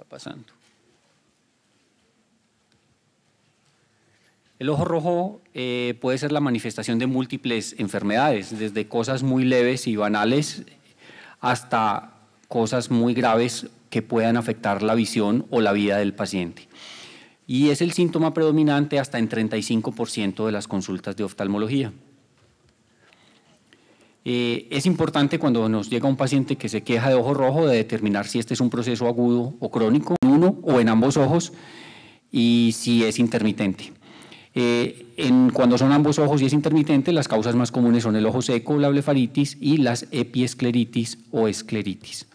está pasando? El ojo rojo puede ser la manifestación de múltiples enfermedades, desde cosas muy leves y banales hasta cosas muy graves que puedan afectar la visión o la vida del paciente. Y es el síntoma predominante hasta en 35% de las consultas de oftalmología. Es importante cuando nos llega un paciente que se queja de ojo rojo de determinar si este es un proceso agudo o crónico, en uno o en ambos ojos, y si es intermitente. Cuando son ambos ojos y es intermitente, las causas más comunes son el ojo seco, la blefaritis y las epiescleritis o escleritis.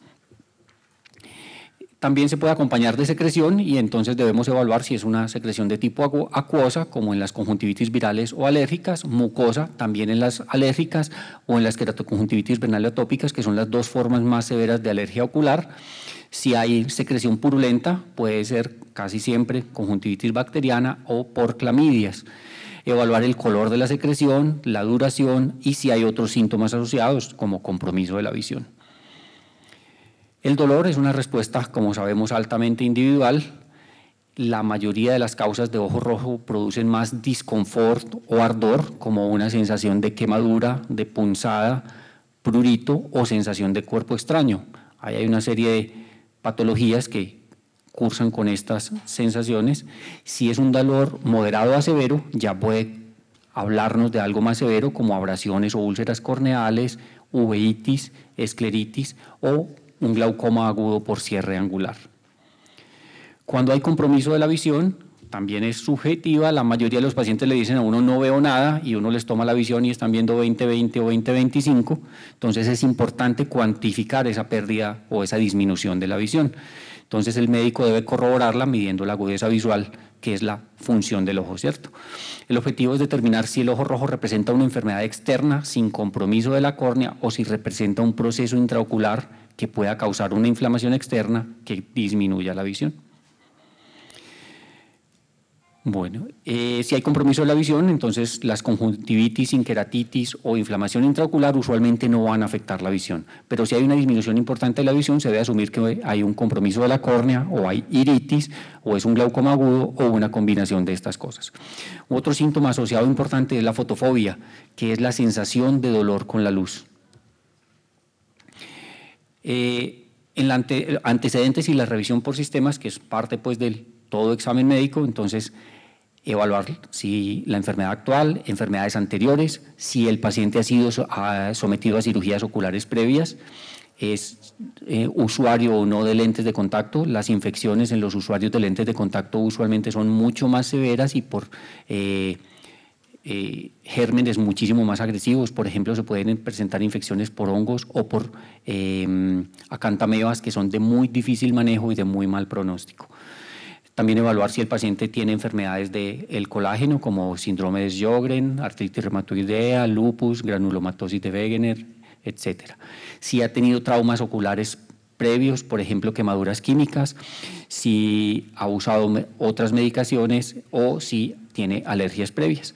También se puede acompañar de secreción y entonces debemos evaluar si es una secreción de tipo acuosa, como en las conjuntivitis virales o alérgicas, mucosa, también en las alérgicas, o en las queratoconjuntivitis vernal atópicas, que son las dos formas más severas de alergia ocular. Si hay secreción purulenta, puede ser casi siempre conjuntivitis bacteriana o por clamidias. Evaluar el color de la secreción, la duración y si hay otros síntomas asociados, como compromiso de la visión. El dolor es una respuesta, como sabemos, altamente individual. La mayoría de las causas de ojo rojo producen más disconfort o ardor, como una sensación de quemadura, de punzada, prurito o sensación de cuerpo extraño. Ahí hay una serie de patologías que cursan con estas sensaciones. Si es un dolor moderado a severo, ya puede hablarnos de algo más severo, como abrasiones o úlceras corneales, uveitis, escleritis o un glaucoma agudo por cierre angular. Cuando hay compromiso de la visión, también es subjetiva. La mayoría de los pacientes le dicen a uno no veo nada y uno les toma la visión y están viendo 20/20 o 20/25. Entonces es importante cuantificar esa pérdida o esa disminución de la visión. Entonces el médico debe corroborarla midiendo la agudeza visual, que es la función del ojo, ¿cierto? El objetivo es determinar si el ojo rojo representa una enfermedad externa sin compromiso de la córnea o si representa un proceso intraocular que pueda causar una inflamación externa que disminuya la visión. Bueno, si hay compromiso de la visión, entonces las conjuntivitis, queratitis o inflamación intraocular usualmente no van a afectar la visión, pero si hay una disminución importante de la visión, se debe asumir que hay un compromiso de la córnea o hay iritis o es un glaucoma agudo o una combinación de estas cosas. Otro síntoma asociado importante es la fotofobia, que es la sensación de dolor con la luz. En antecedentes y la revisión por sistemas, que es parte pues del todo examen médico, entonces evaluar si la enfermedad actual, enfermedades anteriores, si el paciente ha sido sometido a cirugías oculares previas, es usuario o no de lentes de contacto. Las infecciones en los usuarios de lentes de contacto usualmente son mucho más severas y por gérmenes muchísimo más agresivos. Por ejemplo, se pueden presentar infecciones por hongos o por acantamebas, que son de muy difícil manejo y de muy mal pronóstico. También evaluar si el paciente tiene enfermedades del colágeno, como síndrome de Sjögren, artritis reumatoidea, lupus, granulomatosis de Wegener, etc. Si ha tenido traumas oculares previos, por ejemplo, quemaduras químicas, si ha usado otras medicaciones o si tiene alergias previas.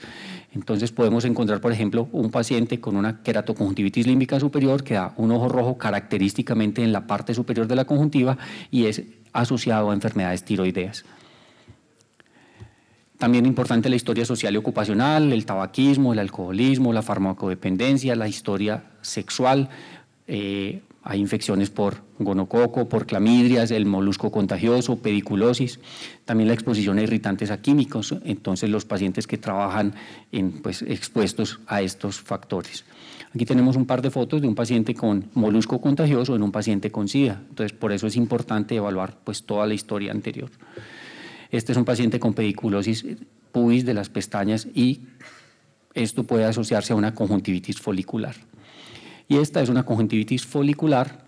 Entonces podemos encontrar, por ejemplo, un paciente con una queratoconjuntivitis límbica superior que da un ojo rojo característicamente en la parte superior de la conjuntiva y es asociado a enfermedades tiroideas. También importante la historia social y ocupacional, el tabaquismo, el alcoholismo, la farmacodependencia, la historia sexual. Hay infecciones por gonococo, por clamidrias, el molusco contagioso, pediculosis, también la exposición a irritantes a químicos, entonces los pacientes que trabajan expuestos a estos factores. Aquí tenemos un par de fotos de un paciente con molusco contagioso en un paciente con SIDA, entonces por eso es importante evaluar toda la historia anterior. Este es un paciente con pediculosis pubis de las pestañas y esto puede asociarse a una conjuntivitis folicular. Y esta es una conjuntivitis folicular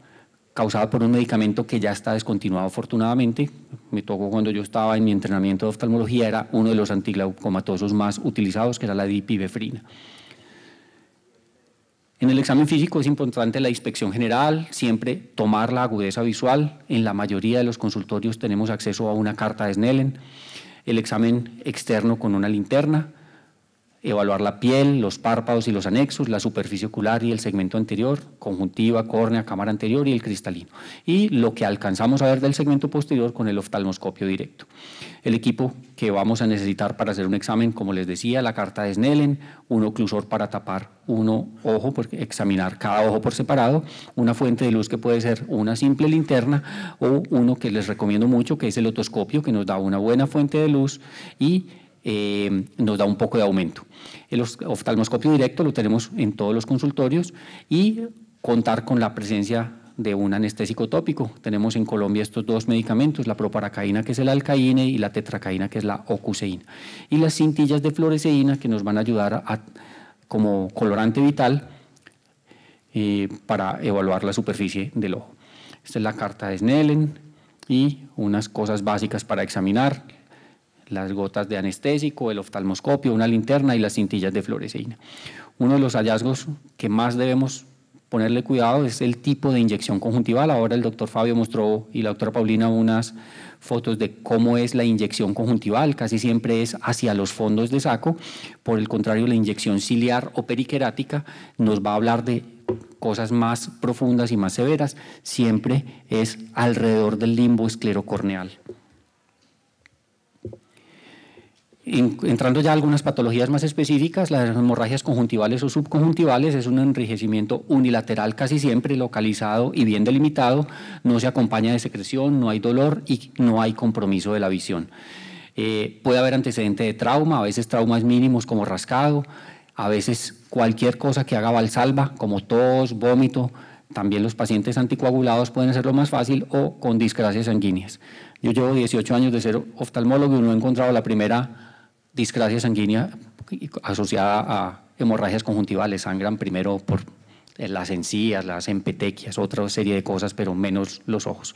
causada por un medicamento que ya está descontinuado afortunadamente. Me tocó cuando yo estaba en mi entrenamiento de oftalmología, era uno de los antiglaucomatosos más utilizados, que era la dipivefrina. En el examen físico es importante la inspección general, siempre tomar la agudeza visual. En la mayoría de los consultorios tenemos acceso a una carta de Snellen, el examen externo con una linterna, evaluar la piel, los párpados y los anexos, la superficie ocular y el segmento anterior, conjuntiva, córnea, cámara anterior y el cristalino. Y lo que alcanzamos a ver del segmento posterior con el oftalmoscopio directo. El equipo que vamos a necesitar para hacer un examen, como les decía, la carta de Snellen, un oclusor para tapar uno ojo, porque examinar cada ojo por separado, una fuente de luz que puede ser una simple linterna o uno que les recomiendo mucho, que es el otoscopio, que nos da una buena fuente de luz y nos da un poco de aumento. El oftalmoscopio directo lo tenemos en todos los consultorios y contar con la presencia de un anestésico tópico. Tenemos en Colombia estos dos medicamentos, la proparacaína, que es el alcaíne, y la tetracaína, que es la ocuseína. Y las cintillas de fluoresceína, que nos van a ayudar como colorante vital para evaluar la superficie del ojo. Esta es la carta de Snellen y unas cosas básicas para examinar: las gotas de anestésico, el oftalmoscopio, una linterna y las cintillas de fluoresceína. Uno de los hallazgos que más debemos ponerle cuidado es el tipo de inyección conjuntival. Ahora el doctor Fabio mostró y la doctora Paulina unas fotos de cómo es la inyección conjuntival. Casi siempre es hacia los fondos de saco. Por el contrario, la inyección ciliar o periquerática nos va a hablar de cosas más profundas y más severas. Siempre es alrededor del limbo esclerocorneal. Entrando ya a algunas patologías más específicas, las hemorragias conjuntivales o subconjuntivales es un enrijecimiento unilateral casi siempre, localizado y bien delimitado, no se acompaña de secreción, no hay dolor y no hay compromiso de la visión. Puede haber antecedente de trauma, a veces traumas mínimos como rascado, a veces cualquier cosa que haga valsalva como tos, vómito. También los pacientes anticoagulados pueden hacerlo más fácil o con discrasias sanguíneas. Yo llevo 18 años de ser oftalmólogo y no he encontrado la primera discrasia sanguínea asociada a hemorragias conjuntivales. Sangran primero por las encías, las empetequias, otra serie de cosas, pero menos los ojos.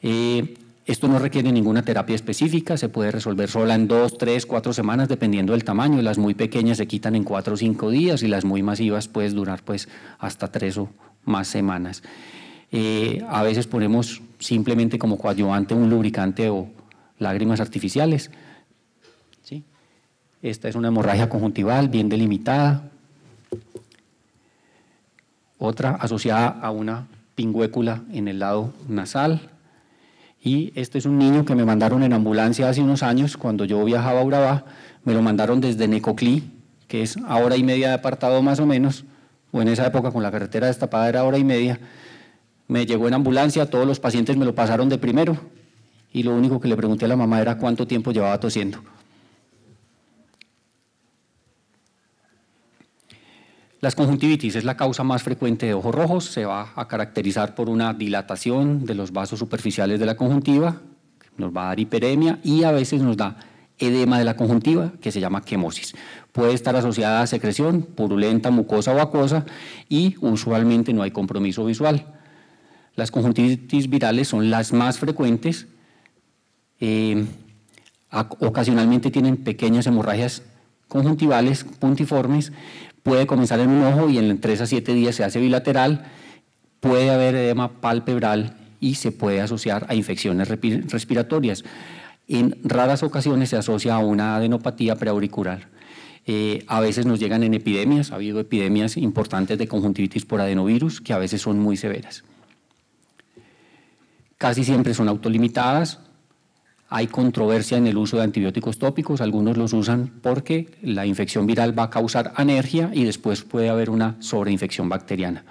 Esto no requiere ninguna terapia específica, se puede resolver sola en 2, 3, 4 semanas, dependiendo del tamaño. Las muy pequeñas se quitan en 4 o 5 días y las muy masivas pueden durar hasta 3 o más semanas. A veces ponemos simplemente como coadyuvante un lubricante o lágrimas artificiales. ¿Sí? Esta es una hemorragia conjuntival bien delimitada. Otra asociada a una pingüécula en el lado nasal. Y este es un niño que me mandaron en ambulancia hace unos años, cuando yo viajaba a Urabá. Me lo mandaron desde Necoclí, que es a hora y media de apartado más o menos, o en esa época con la carretera destapada era hora y media. Me llegó en ambulancia, todos los pacientes me lo pasaron de primero y lo único que le pregunté a la mamá era cuánto tiempo llevaba tosiendo. Las conjuntivitis es la causa más frecuente de ojos rojos, se va a caracterizar por una dilatación de los vasos superficiales de la conjuntiva, nos va a dar hiperemia y a veces nos da edema de la conjuntiva, que se llama quemosis. Puede estar asociada a secreción, purulenta, mucosa o acuosa, y usualmente no hay compromiso visual. Las conjuntivitis virales son las más frecuentes, ocasionalmente tienen pequeñas hemorragias conjuntivales puntiformes, puede comenzar en un ojo y en 3 a 7 días se hace bilateral, puede haber edema palpebral y se puede asociar a infecciones respiratorias. En raras ocasiones se asocia a una adenopatía preauricular. A veces nos llegan en epidemias, ha habido epidemias importantes de conjuntivitis por adenovirus que a veces son muy severas. Casi siempre son autolimitadas. Hay controversia en el uso de antibióticos tópicos, algunos los usan porque la infección viral va a causar alergia y después puede haber una sobreinfección bacteriana.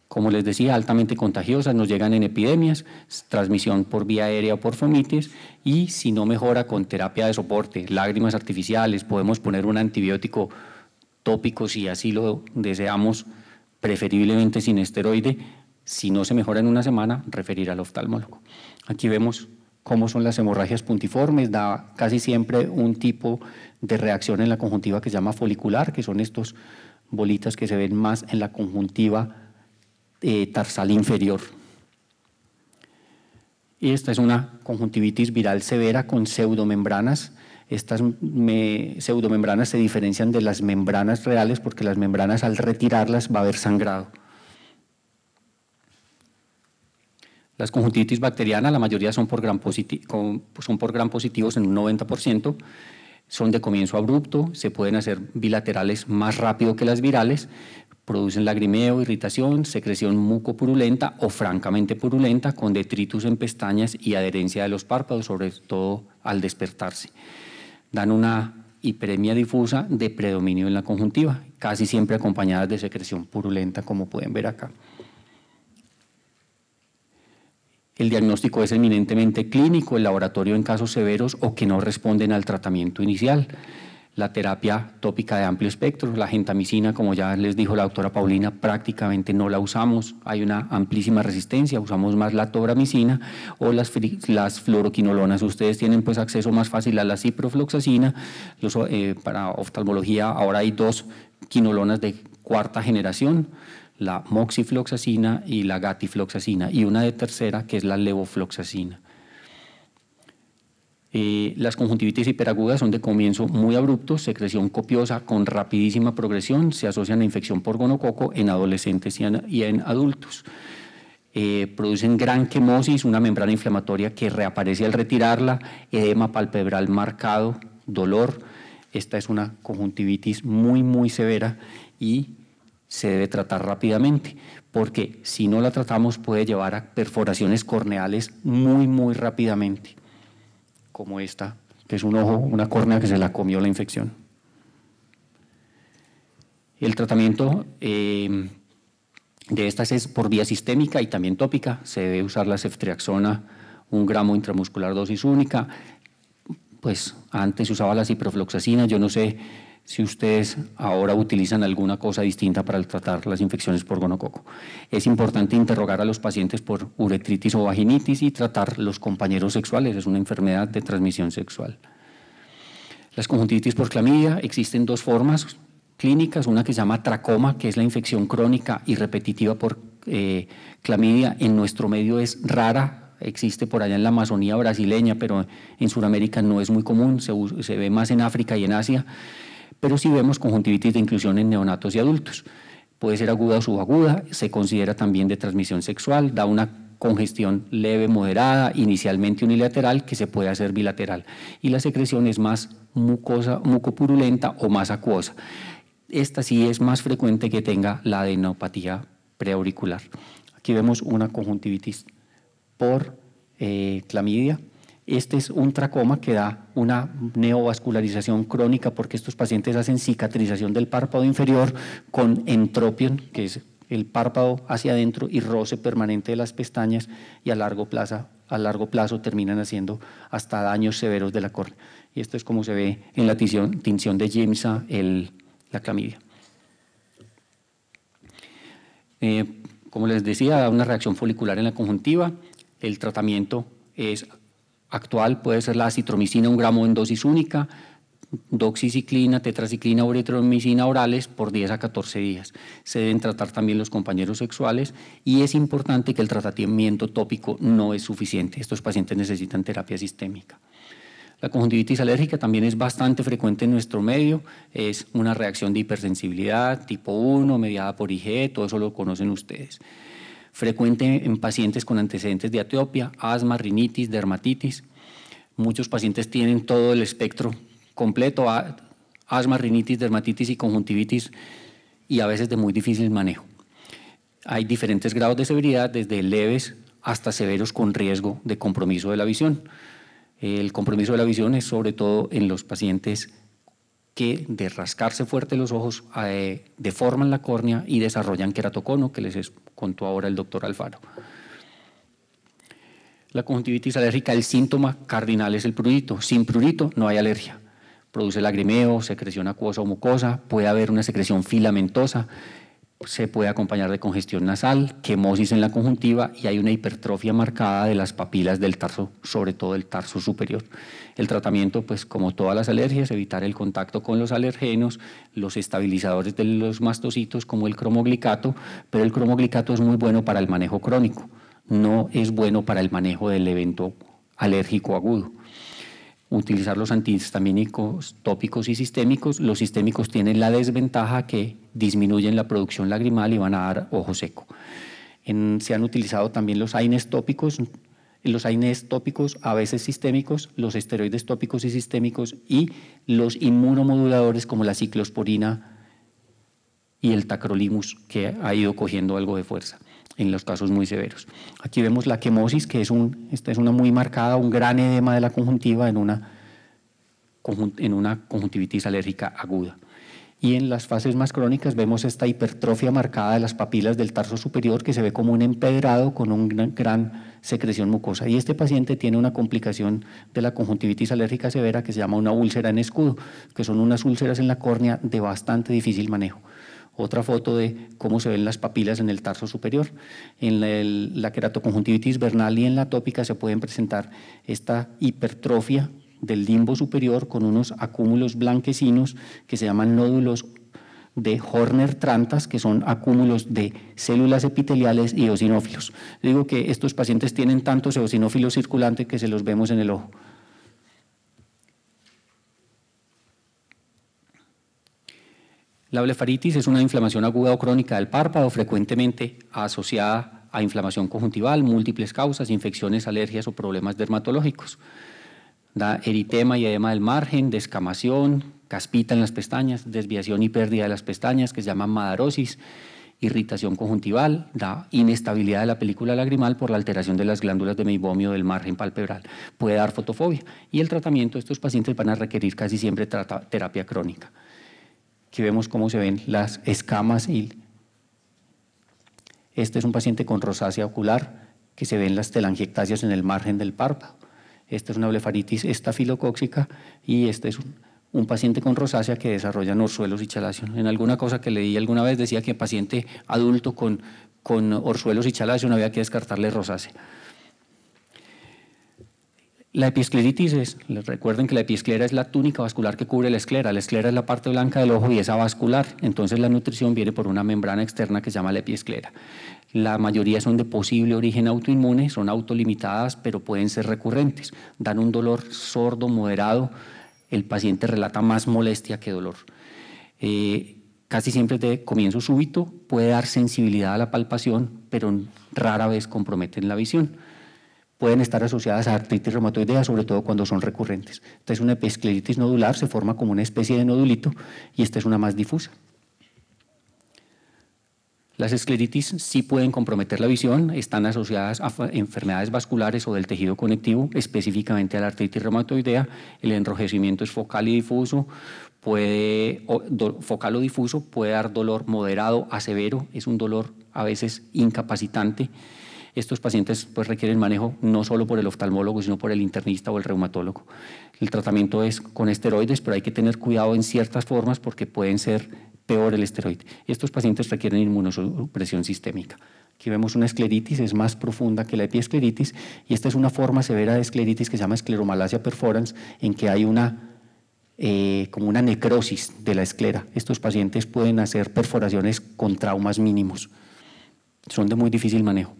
Como les decía, altamente contagiosas, nos llegan en epidemias, transmisión por vía aérea o por fomites, y si no mejora con terapia de soporte, lágrimas artificiales, podemos poner un antibiótico tópico si así lo deseamos, preferiblemente sin esteroide. Si no se mejora en una semana, referir al oftalmólogo. Aquí vemos cómo son las hemorragias puntiformes, da casi siempre un tipo de reacción en la conjuntiva que se llama folicular, que son estos bolitas que se ven más en la conjuntiva tarsal inferior. Y esta es una conjuntivitis viral severa con pseudomembranas. Estas pseudomembranas se diferencian de las membranas reales porque las membranas al retirarlas va a haber sangrado. Las conjuntivitis bacterianas, la mayoría son por gram positivos en un 90%. Son de comienzo abrupto, se pueden hacer bilaterales más rápido que las virales, producen lagrimeo, irritación, secreción mucopurulenta o francamente purulenta con detritus en pestañas y adherencia de los párpados, sobre todo al despertarse. Dan una hiperemia difusa de predominio en la conjuntiva, casi siempre acompañadas de secreción purulenta, como pueden ver acá. El diagnóstico es eminentemente clínico, el laboratorio en casos severos o que no responden al tratamiento inicial. La terapia tópica de amplio espectro, la gentamicina, como ya les dijo la doctora Paulina, prácticamente no la usamos, hay una amplísima resistencia, usamos más la tobramicina o las fluoroquinolonas. Ustedes tienen pues acceso más fácil a la ciprofloxacina, para oftalmología ahora hay 2 quinolonas de 4ª generación, la moxifloxacina y la gatifloxacina, y una de 3ª que es la levofloxacina. Las conjuntivitis hiperagudas son de comienzo muy abruptos, secreción copiosa con rapidísima progresión, se asocian a infección por gonococo en adolescentes y en adultos. Producen gran quemosis, una membrana inflamatoria que reaparece al retirarla, edema palpebral marcado, dolor. Esta es una conjuntivitis muy severa y se debe tratar rápidamente, porque si no la tratamos puede llevar a perforaciones corneales muy rápidamente, como esta, que es un ojo, una córnea que se la comió la infección. El tratamiento de estas es por vía sistémica y también tópica. Se debe usar la ceftriaxona, 1 gramo intramuscular, dosis única. Pues antes se usaba la ciprofloxacina, yo no sé si ustedes ahora utilizan alguna cosa distinta para tratar las infecciones por gonococo. Es importante interrogar a los pacientes por uretritis o vaginitis y tratar los compañeros sexuales, es una enfermedad de transmisión sexual. Las conjuntivitis por clamidia, existen 2 formas clínicas, una que se llama tracoma, que es la infección crónica y repetitiva por clamidia. En nuestro medio es rara, existe por allá en la Amazonía brasileña, pero en Sudamérica no es muy común, se ve más en África y en Asia. Pero sí vemos conjuntivitis de inclusión en neonatos y adultos. Puede ser aguda o subaguda, se considera también de transmisión sexual, da una congestión leve, moderada, inicialmente unilateral, que se puede hacer bilateral. Y la secreción es más mucosa, mucopurulenta o más acuosa. Esta sí es más frecuente que tenga la adenopatía preauricular. Aquí vemos una conjuntivitis por clamidia. Este es un tracoma que da una neovascularización crónica porque estos pacientes hacen cicatrización del párpado inferior con entropion, que es el párpado hacia adentro, y roce permanente de las pestañas, y a largo plazo terminan haciendo hasta daños severos de la córnea. Y esto es como se ve en la tinción de Giemsa la clamidia. Como les decía, da una reacción folicular en la conjuntiva. El tratamiento es actual, puede ser la acitromicina 1 gramo en dosis única, doxiciclina, tetraciclina o eritromicina orales por 10 a 14 días. Se deben tratar también los compañeros sexuales y es importante que el tratamiento tópico no es suficiente. Estos pacientes necesitan terapia sistémica. La conjuntivitis alérgica también es bastante frecuente en nuestro medio, es una reacción de hipersensibilidad tipo 1 mediada por IgE, todo eso lo conocen ustedes. Frecuente en pacientes con antecedentes de atiopia, asma, rinitis, dermatitis. Muchos pacientes tienen todo el espectro completo, asma, rinitis, dermatitis y conjuntivitis, y a veces de muy difícil manejo. Hay diferentes grados de severidad, desde leves hasta severos con riesgo de compromiso de la visión. El compromiso de la visión es sobre todo en los pacientes que de rascarse fuerte los ojos deforman la córnea y desarrollan queratocono, que les contó ahora el doctor Alfaro. La conjuntivitis alérgica, el síntoma cardinal es el prurito. Sin prurito no hay alergia. Produce lagrimeo, secreción acuosa o mucosa, puede haber una secreción filamentosa, se puede acompañar de congestión nasal, quemosis en la conjuntiva y hay una hipertrofia marcada de las papilas del tarso, sobre todo el tarso superior. El tratamiento, pues como todas las alergias, evitar el contacto con los alergenos, los estabilizadores de los mastocitos como el cromoglicato, pero el cromoglicato es muy bueno para el manejo crónico, no es bueno para el manejo del evento alérgico agudo. Utilizar los antihistamínicos tópicos y sistémicos. Los sistémicos tienen la desventaja que disminuyen la producción lagrimal y van a dar ojo seco. Se han utilizado también los AINES tópicos, los AINES tópicos, a veces sistémicos, los esteroides tópicos y sistémicos y los inmunomoduladores como la ciclosporina y el tacrolimus, que ha ido cogiendo algo de fuerza en los casos muy severos. Aquí vemos la quemosis, que esta es una muy marcada, un gran edema de la conjuntiva en una conjuntivitis alérgica aguda. Y en las fases más crónicas vemos esta hipertrofia marcada de las papilas del tarso superior que se ve como un empedrado con una gran secreción mucosa. Y este paciente tiene una complicación de la conjuntivitis alérgica severa que se llama una úlcera en escudo, que son unas úlceras en la córnea de bastante difícil manejo. Otra foto de cómo se ven las papilas en el tarso superior. En la queratoconjuntivitis vernal y en la atópica se pueden presentar esta hipertrofia del limbo superior con unos acúmulos blanquecinos que se llaman nódulos de Horner-Trantas, que son acúmulos de células epiteliales y eosinófilos. Digo que estos pacientes tienen tantos eosinófilos circulantes que se los vemos en el ojo. La blefaritis es una inflamación aguda o crónica del párpado, frecuentemente asociada a inflamación conjuntival, múltiples causas, infecciones, alergias o problemas dermatológicos. Da eritema y edema del margen, descamación, caspita en las pestañas, desviación y pérdida de las pestañas, que se llama madarosis, irritación conjuntival, da inestabilidad de la película lagrimal por la alteración de las glándulas de meibomio del margen palpebral. Puede dar fotofobia y el tratamiento de estos pacientes van a requerir casi siempre terapia crónica. Aquí vemos cómo se ven las escamas y este es un paciente con rosácea ocular que se ven las telangiectasias en el margen del párpado. Esta es una blefaritis estafilocóxica y este es un paciente con rosácea que desarrolla orzuelos y chalación. En alguna cosa que leí alguna vez decía que paciente adulto con orzuelos y chalación había que descartarle rosácea. La epiescleritis recuerden que la epiesclera es la túnica vascular que cubre la esclera es la parte blanca del ojo y es avascular, entonces la nutrición viene por una membrana externa que se llama la epiesclera. La mayoría son de posible origen autoinmune, son autolimitadas, pero pueden ser recurrentes, dan un dolor sordo, moderado, el paciente relata más molestia que dolor. Casi siempre de comienzo súbito, puede dar sensibilidad a la palpación, pero rara vez comprometen la visión. Pueden estar asociadas a artritis reumatoidea, sobre todo cuando son recurrentes. Esta es una epiescleritis nodular, se forma como una especie de nodulito y esta es una más difusa. Las escleritis sí pueden comprometer la visión, están asociadas a enfermedades vasculares o del tejido conectivo, específicamente a la artritis reumatoidea. El enrojecimiento es focal y difuso, focal o difuso, puede dar dolor moderado a severo, es un dolor a veces incapacitante. Estos pacientes pues requieren manejo no solo por el oftalmólogo, sino por el internista o el reumatólogo. El tratamiento es con esteroides, pero hay que tener cuidado en ciertas formas porque pueden ser peor el esteroide. Estos pacientes requieren inmunosupresión sistémica. Aquí vemos una escleritis, es más profunda que la epiescleritis, y esta es una forma severa de escleritis que se llama escleromalacia perforans, en que hay como una necrosis de la esclera. Estos pacientes pueden hacer perforaciones con traumas mínimos. Son de muy difícil manejo.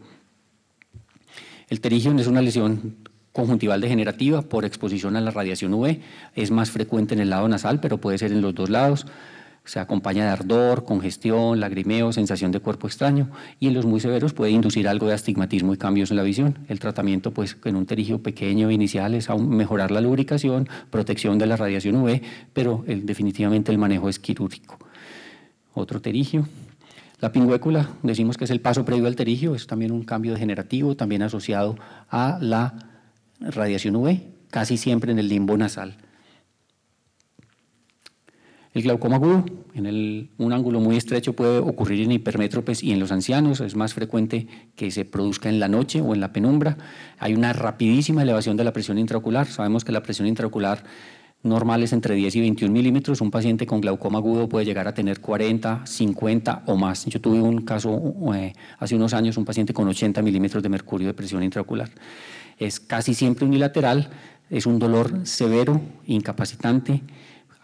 El pterigion es una lesión conjuntival degenerativa por exposición a la radiación UV. Es más frecuente en el lado nasal, pero puede ser en los dos lados. Se acompaña de ardor, congestión, lagrimeo, sensación de cuerpo extraño y en los muy severos puede inducir algo de astigmatismo y cambios en la visión. El tratamiento pues en un pterigio pequeño inicial es mejorar la lubricación, protección de la radiación UV, pero definitivamente el manejo es quirúrgico. Otro pterigio. La pingüécula, decimos que es el paso previo al pterigio, es también un cambio degenerativo, también asociado a la radiación UV, casi siempre en el limbo nasal. El glaucoma agudo, un ángulo muy estrecho, puede ocurrir en hipermétropes y en los ancianos, es más frecuente que se produzca en la noche o en la penumbra. Hay una rapidísima elevación de la presión intraocular, sabemos que la presión intraocular normal es entre 10 y 21 milímetros, un paciente con glaucoma agudo puede llegar a tener 40, 50 o más. Yo tuve un caso hace unos años, un paciente con 80 milímetros de mercurio de presión intraocular. Es casi siempre unilateral, es un dolor severo, incapacitante,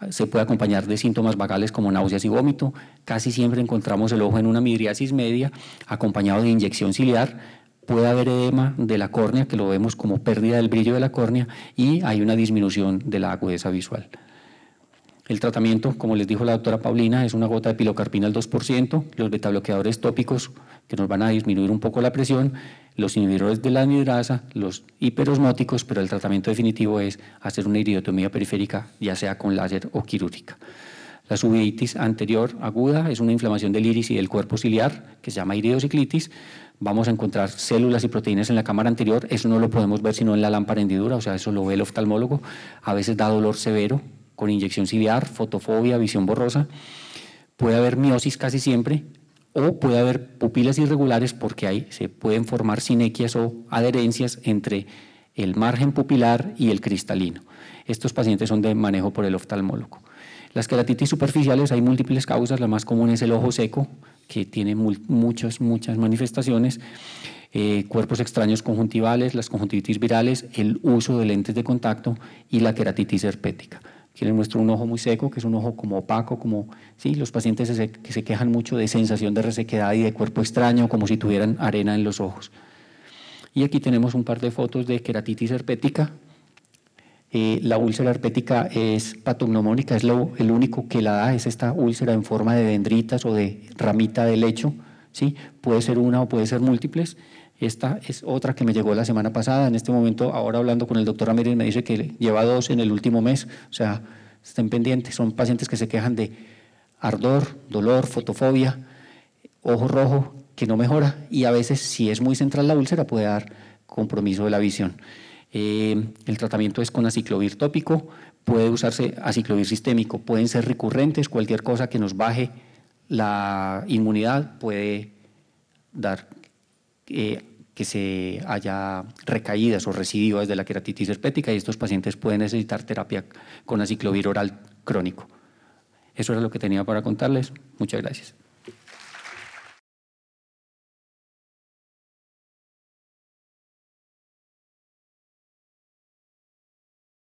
se puede acompañar de síntomas vagales como náuseas y vómito. Casi siempre encontramos el ojo en una midriasis media acompañado de inyección ciliar. Puede haber edema de la córnea, que lo vemos como pérdida del brillo de la córnea, y hay una disminución de la agudeza visual. El tratamiento, como les dijo la doctora Paulina, es una gota de pilocarpina al 2%, los betabloqueadores tópicos que nos van a disminuir un poco la presión, los inhibidores de la anidrasa, los hiperosmóticos, pero el tratamiento definitivo es hacer una iridotomía periférica, ya sea con láser o quirúrgica. La uveitis anterior aguda es una inflamación del iris y del cuerpo ciliar que se llama iridociclitis. Vamos a encontrar células y proteínas en la cámara anterior, eso no lo podemos ver sino en la lámpara hendidura, o sea, eso lo ve el oftalmólogo. A veces da dolor severo con inyección ciliar, fotofobia, visión borrosa. Puede haber miosis casi siempre o puede haber pupilas irregulares porque se pueden formar sinequias o adherencias entre el margen pupilar y el cristalino. Estos pacientes son de manejo por el oftalmólogo. Las queratitis superficiales hay múltiples causas, la más común es el ojo seco, que tiene muchas manifestaciones, cuerpos extraños conjuntivales, las conjuntivitis virales, el uso de lentes de contacto y la queratitis herpética. Aquí les muestro un ojo muy seco, que es un ojo como opaco, ¿sí? Los pacientes que se quejan mucho de sensación de resequedad y de cuerpo extraño, como si tuvieran arena en los ojos. Y aquí tenemos un par de fotos de queratitis herpética. La úlcera herpética es patognomónica, es el único que la da, es esta úlcera en forma de dendritas o de ramita de lecho, ¿sí? Puede ser una o puede ser múltiples. Esta es otra que me llegó la semana pasada. En este momento, ahora hablando con el doctor Ramírez, me dice que lleva 2 en el último mes, o sea, estén pendientes. Son pacientes que se quejan de ardor, dolor, fotofobia, ojo rojo, que no mejora, y a veces, si es muy central la úlcera, puede dar compromiso de la visión. El tratamiento es con aciclovir tópico, puede usarse aciclovir sistémico, pueden ser recurrentes, cualquier cosa que nos baje la inmunidad puede dar que se haya recaídas o recidivas de la queratitis herpética y estos pacientes pueden necesitar terapia con aciclovir oral crónico. Eso era lo que tenía para contarles. Muchas gracias.